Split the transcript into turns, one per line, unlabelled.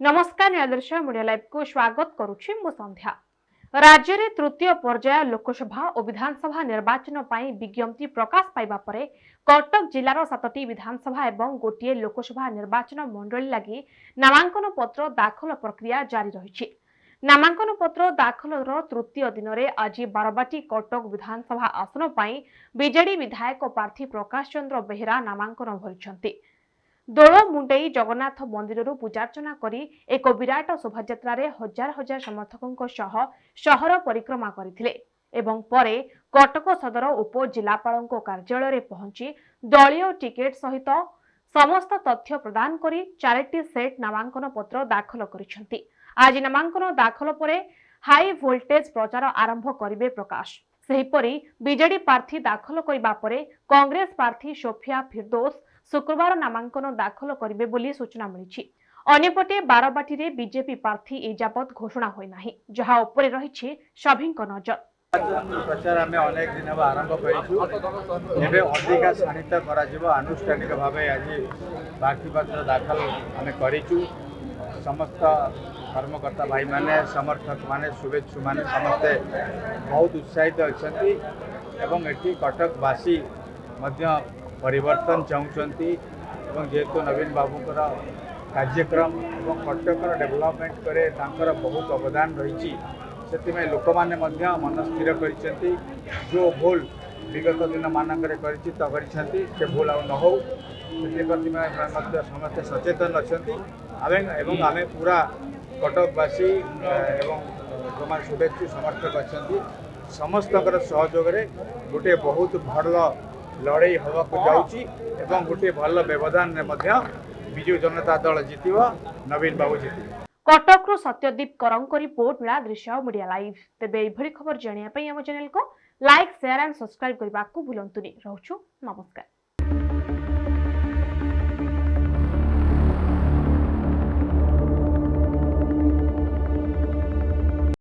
नमस्कार न्यायदर्श media live को स्वागत करुछि मु संध्या। राज्य रे तृतीय पर्याय लोकसभा और विधानसभा निर्वाचन ପାଇଁ विज्ञप्ति प्रकाश पाइबा परे कटक जिलार 7टी विधानसभा एवं गोटिए लोकसभा निर्वाचन मंडली लागि नामांकन पत्र दाखल प्रक्रिया जारी रहिछि। नामांकन पत्र दाखलर तृतीय दिन में आज बारबाटी कटक विधानसभा आसन ପାଇଁ बीजेडी विधायक प्रार्थी प्रकाश चंद्र बेहेरा नामांकन भरिछन्ति। दोल मुंडई जगन्नाथ मंदिर पूजार्चना करी एक विराट शोभायात्रा हजार हजार समर्थकों शहर परिक्रमा करथिले एवं परे कटक सदर उप जिलापाल कार्यालय पहुंची दलीय टिकेट सहित समस्त तथ्य प्रदान करी 4टी सेट नामांकन पत्र दाखल करिसेंति। आज नामांकन दाखल परे हाई वोल्टेज प्रचार आरंभ करिवे प्रकाश। सेहिपरि बीजेडी प्रार्थी दाखल करिबा परे कांग्रेस प्रार्थी सोफिया फिरदौस शुक्रवार नामांकन दाखल करिवे बोली सूचना मिली। अन्यपटे बारबाटी रे बीजेपी प्रार्थी एजाबत घोषणा होई नाही, जहा उपरे रहिछि सभिंक नजर।
प्रचार आम अनेक दिन आरंभ करें अधिका शाणित आनुष्ठानिक भाव आज प्रार्थी पत्र दाखल आम करूँ। समस्त कर्मकर्ता भाई माने समर्थक माने शुभेच्छु माने समस्ते बहुत उत्साहित अच्छा एटी कटकवासी परिवर्तन चाहते जेहेतु नवीन बाबूर कार्यक्रम और कटकर डेभलपमेंट करे तांकर बहुत अवदान रही से लोक मैंने मन स्थिर कर जो भूल विगत दिन मानक से भूल आ न हो समस्ते सचेतन अच्छा आम पूरा कटकवासी जो शुभेच्छु समर्थक अच्छा समस्त सहयोग गोटे बहुत भल लड़ाई हवाक जाऊँगी एवं गोटे भल व्यवधान विजु जनता दल जीतिव नवीन बाबू जीतिव।
कटक सत्यदीप करंक रिपोर्ट मिला दृश्य मीडिया लाइव। तेबे एभली खबर जानिया पई हम चैनल को लाइक शेयर एंड सब्सक्राइब करबा को भूलंतुनी। रहउछु नमस्कार।